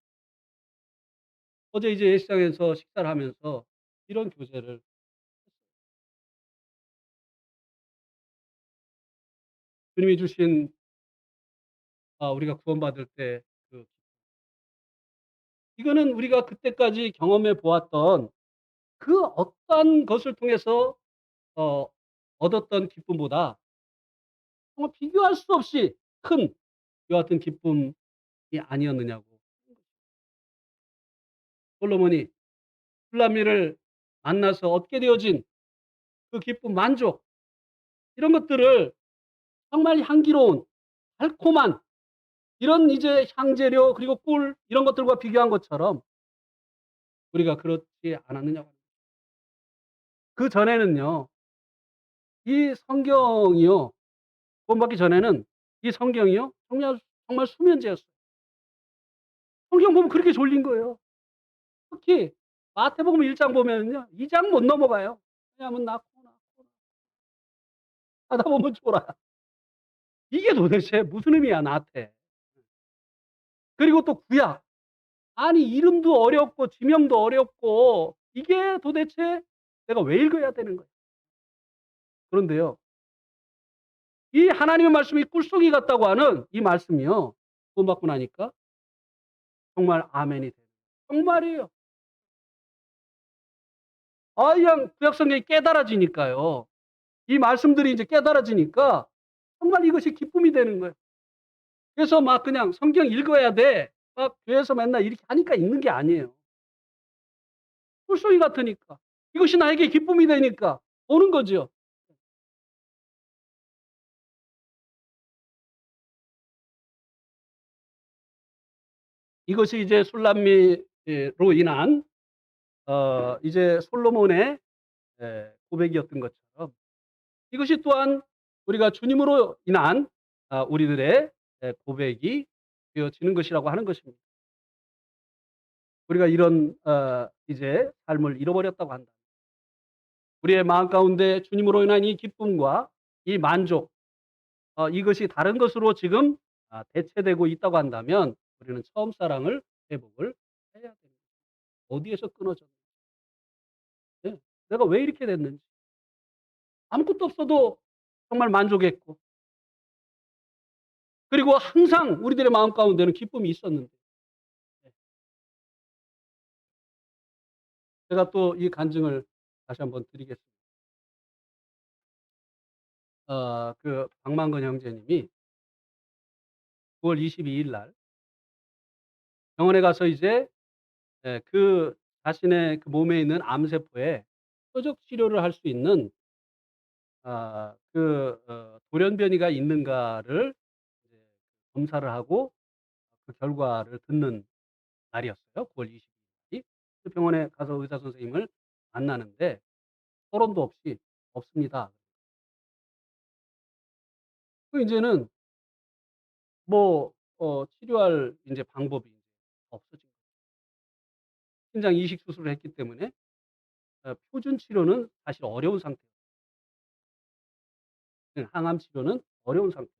어제 이제 예식장에서 식사를 하면서 이런 교제를, 주님이 주신 우리가 구원받을 때 그, 이거는 우리가 그때까지 경험해 보았던 그 어떤 것을 통해서 어 얻었던 기쁨보다 정말 비교할 수 없이 큰 이와 같은 기쁨이 아니었느냐고. 솔로몬이 훌람미를 만나서 얻게 되어진 그 기쁨, 만족, 이런 것들을 정말 향기로운 달콤한 이런 이제 향재료 그리고 꿀 이런 것들과 비교한 것처럼 우리가 그렇지 않았느냐고. 그전에는요, 이 성경이요, 구원받기 전에는 이 성경이요, 정말 수면제였어요. 성경 보면 그렇게 졸린 거예요. 특히 마태복음 1장 보면은요, 2장 못 넘어가요. 왜냐하면 낳고 하다 보면 졸아요. 이게 도대체 무슨 의미야 나한테. 그리고 또 구약. 아니 이름도 어렵고 지명도 어렵고 이게 도대체 내가 왜 읽어야 되는 거야. 그런데요, 이 하나님의 말씀이 꿀송이 같다고 하는 이 말씀이요, 구원받고 나니까 정말 아멘이 돼요. 정말이에요. 그냥 구약 성경이 깨달아지니까요. 이 말씀들이 이제 깨달아지니까 정말 이것이 기쁨이 되는 거예요. 그래서 막 그냥 '성경 읽어야 돼.' 막 교회에서 맨날 이렇게 하니까 읽는 게 아니에요. 꿀송이 같으니까. 이것이 나에게 기쁨이 되니까 보는 거죠. 이것이 이제 술람미로 인한 이제 솔로몬의 고백이었던 것처럼, 이것이 또한 우리가 주님으로 인한 우리들의 고백이 되어지는 것이라고 하는 것입니다. 우리가 이런 이제 삶을 잃어버렸다고 한다. 우리의 마음 가운데 주님으로 인한 이 기쁨과 이 만족, 이것이 다른 것으로 지금 대체되고 있다고 한다면 우리는 처음 사랑을 회복을 해야 됩니다. 어디에서 끊어졌는지, 내가 왜 이렇게 됐는지, 아무것도 없어도 정말 만족했고, 그리고 항상 우리들의 마음 가운데는 기쁨이 있었는데, 예, 제가 또 이 간증을 다시 한번 드리겠습니다. 그 박만근 형제님이 9월 22일 날 병원에 가서 이제 그 자신의 그 몸에 있는 암세포에 표적 치료를 할 수 있는 돌연변이가 있는가를 이제 검사를 하고 그 결과를 듣는 날이었어요. 9월 22 일이. 그 병원에 가서 의사 선생님을 만나는데 서론도 없이 "없습니다." 그 인제는 뭐 치료할 인제 방법이 없어진 거예요. 신장 이식 수술을 했기 때문에 표준 치료는 사실 어려운 상태예요. 항암 치료는 어려운 상태.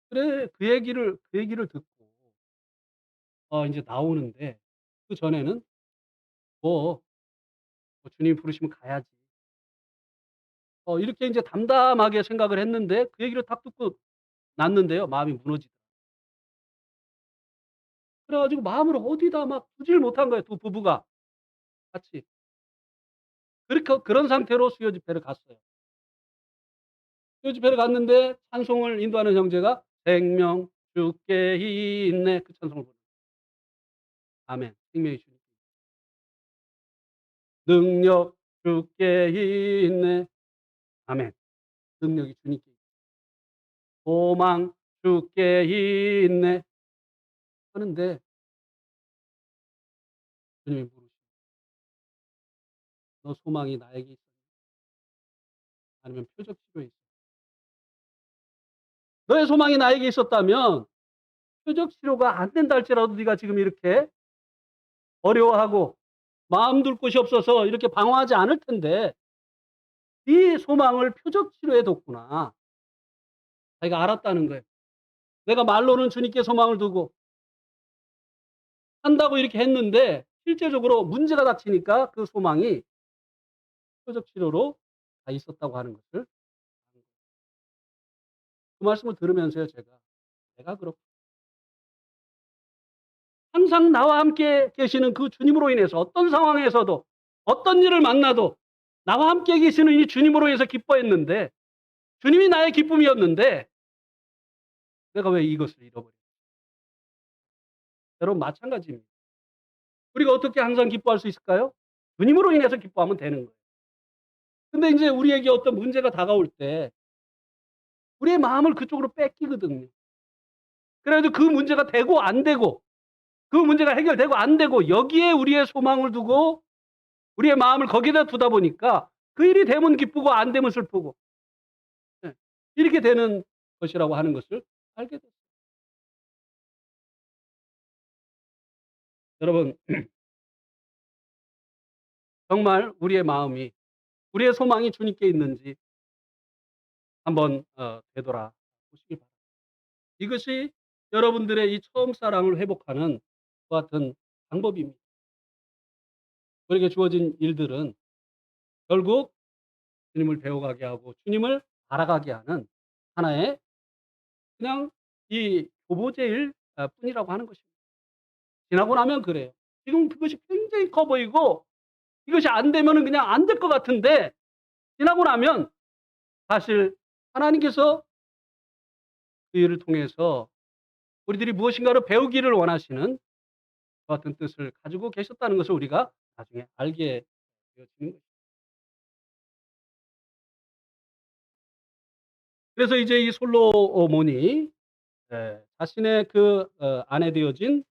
그래 그 얘기를 듣고 인제 나오는데 그전에는 뭐 '주님이 부르시면 가야지.' 이렇게 인제 담담하게 생각을 했는데 그 얘기를 딱 듣고 났는데요. 마음이 무너지더라고요. 그래 가지고 마음을 어디다 막 두지를 못한 거예요, 두 부부가 같이. 그렇게 그런 상태로 수요 집회를 갔어요. 수요 집회를 갔는데 찬송을 인도하는 형제가 "생명 주께 있네." 그 찬송을 부르는 아멘. 생명이 주님. "능력 주께 있네." 아멘. 능력이 주님께 있네. "소망 주께 있네." 하는데 주님이 물으시고 "너 소망이 나에게 있었니? 아니면 표적 치료에 있었니? 너의 소망이 나에게 있었다면 표적 치료가 안 된다 할지라도 네가 지금 이렇게 어려워하고 마음 둘 곳이 없어서 이렇게 방황하지 않을 텐데 네 소망을 표적 치료에 뒀구나." 자기가 알았다는 거예요. 내가 말로는 주님께 소망을 두고 한다고 이렇게 했는데 실제적으로 문제가 닥치니까 그 소망이 표적 치료로 가 있었다고 하는 것을 그 말씀을 들으면서요 제가 '내가 그렇 항상 나와 함께 계시는 그 주님으로 인해서 어떤 상황에서도 어떤 일을 만나도 나와 함께 계시는 이 주님으로 인해서 기뻐했는데 주님이 나의 기쁨이었는데 내가 왜 이것을 잃어버렸' 여러분 마찬가지입니다. 우리가 어떻게 항상 기뻐할 수 있을까요? 주님으로 인해서 기뻐하면 되는 거예요. 근데 인제 우리에게 어떤 문제가 다가올 때 우리의 마음을 그쪽으로 뺏기거든요. 그래 가지고 그 문제가 되고 안 되고 그 문제가 해결되고 안 되고 여기에 우리의 소망을 두고 우리의 마음을 거기에다 두다 보니까 그 일이 되면 기쁘고 안 되면 슬프고 예 이렇게 되는 것이라고 하는 것을 알게 됐어요. 여러분 정말 우리의 마음이 우리의 소망이 주님께 있는지 한번 되돌아보시기 바랍니다. 이것이 여러분들의 이 처음 사랑을 회복하는 것 같은 방법입니다. 우리에게 주어진 일들은 결국 주님을 배워가게 하고 주님을 알아가게 하는 하나의 그냥 이 교보제일 뿐이라고 하는 것입니다. 지나고 나면 그래요. 지금 그것이 굉장히 커 보이고 이것이 안 되면은 그냥 안 될 것 같은데 지나고 나면 사실 하나님께서 그 일을 통해서 우리들이 무엇인가를 배우기를 원하시는 그 같은 뜻을 가지고 계셨다는 것을 우리가 나중에 알게 되어지는 거죠. 그래서 이제 이 솔로몬이 자신의 아내 되어진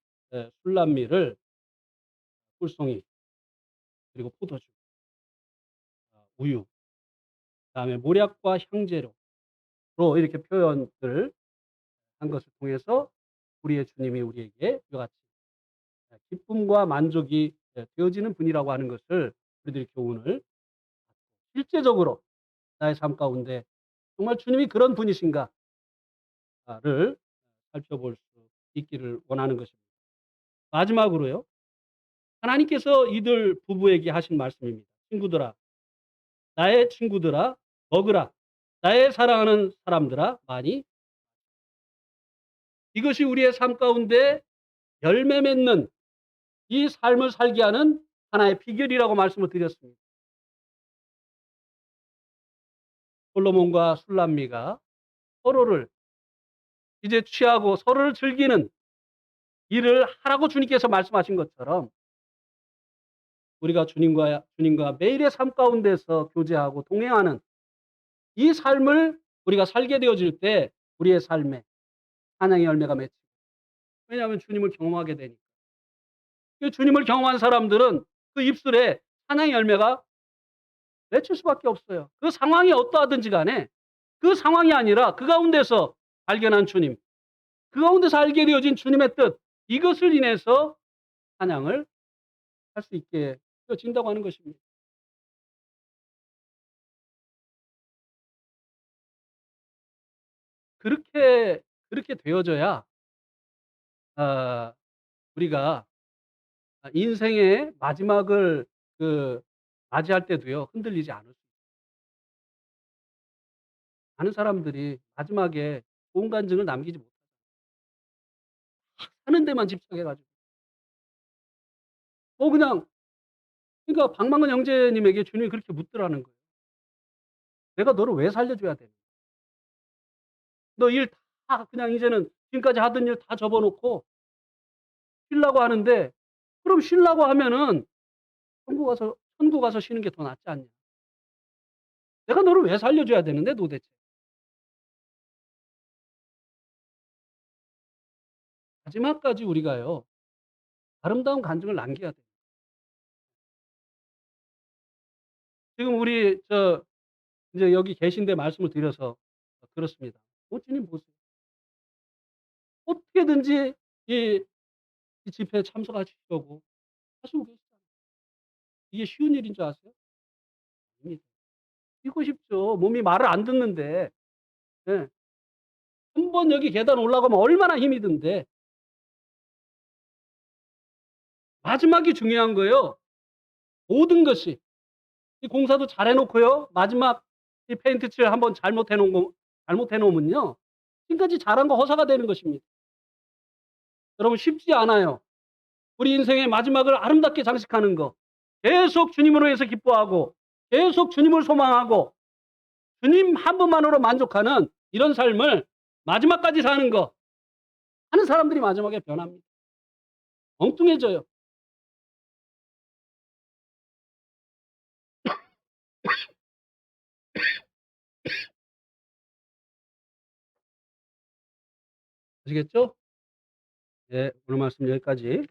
술람미를 꿀송이 그리고 포도주, 우유, 그다음에 모략과 향재료로 이렇게 표현을 한 것을 통해서 우리의 주님이 우리에게 이와 같이 기쁨과 만족이 되어지는 분이라고 하는 것을 우리들이 교훈을 실제적으로 나의 삶 가운데 정말 주님이 그런 분이신가를 살펴볼 수 있기를 원하는 것입니다. 마지막으로요. 하나님께서 이들 부부에게 하신 말씀입니다. 친구들아, 나의 친구들아, 먹으라. 나의 사랑하는 사람들아, 많이. 이것이 우리의 삶 가운데 열매 맺는 이 삶을 살게 하는 하나의 비결이라고 말씀을 드렸습니다. 솔로몬과 술람미가 서로를 이제 취하고 서로를 즐기는 일을 하라고 주님께서 말씀하신 것처럼 우리가 주님과 매일의 삶 가운데서 교제하고 동행하는 이 삶을 우리가 살게 되어질 때 우리의 삶에 찬양의 열매가 맺히고, 왜냐하면 주님을 경험하게 되니까. 그 주님을 경험한 사람들은 그 입술에 찬양의 열매가 맺힐 수밖에 없어요. 그 상황이 어떠하든지 간에 그 상황이 아니라 그 가운데서 발견한 주님, 그 가운데서 알게 되어진 주님의 뜻, 이것을 인해서 찬양을 할 수 있게 되어진다고 하는 것입니다. 그렇게 그렇게 되어져야 아 우리가 인생의 마지막을 맞이할 때도요 흔들리지 않을 수 있어요. 많은 사람들이 마지막에 좋은 간증을 남기지 못해요. 사는 데만 집착해 가지고. 그냥 그러니까 방망은 형제님에게 주님이 그렇게 묻더라는 거예요. "내가 너를 왜 살려 줘야 되냐. 너 일 다 그냥 이제는 지금까지 하던 일 다 접어 놓고 쉬려고 하는데 그럼 쉬려고 하면은 천국 가서 쉬는 게 더 낫지 않냐. 내가 너를 왜 살려 줘야 되는데 도대체." 마지막까지 우리가요 아름다운 간증을 남겨야 돼요. 지금 우리 이제 여기 계신데 말씀을 드려서 그렇습니다. 주님 보세요. 어떻게든지 이 집회에 참석하시려고 하시고 계시잖아요. 이게 쉬운 일인 줄 아세요? 아닙니다. 쉬고 싶죠. 몸이 말을 안 듣는데. 예. 한 번 여기 계단 올라가면 얼마나 힘이 든데. 마지막이 중요한 거예요. 모든 것이. 이 공사도 잘 해 놓고요. 마지막 이 페인트 칠 한번 잘못해 놓으면요. 지금까지 잘한 거 허사가 되는 것입니다. 여러분 쉽지 않아요. 우리 인생의 마지막을 아름답게 장식하는 거. 계속 주님으로 해서 기뻐하고 계속 주님을 소망하고 주님 한 분만으로 만족하는 이런 삶을 마지막까지 사는 거. 하는 사람들이 마지막에 변합니다. 엉뚱해져요. 아시겠죠? 네. 오늘 말씀 여기까지.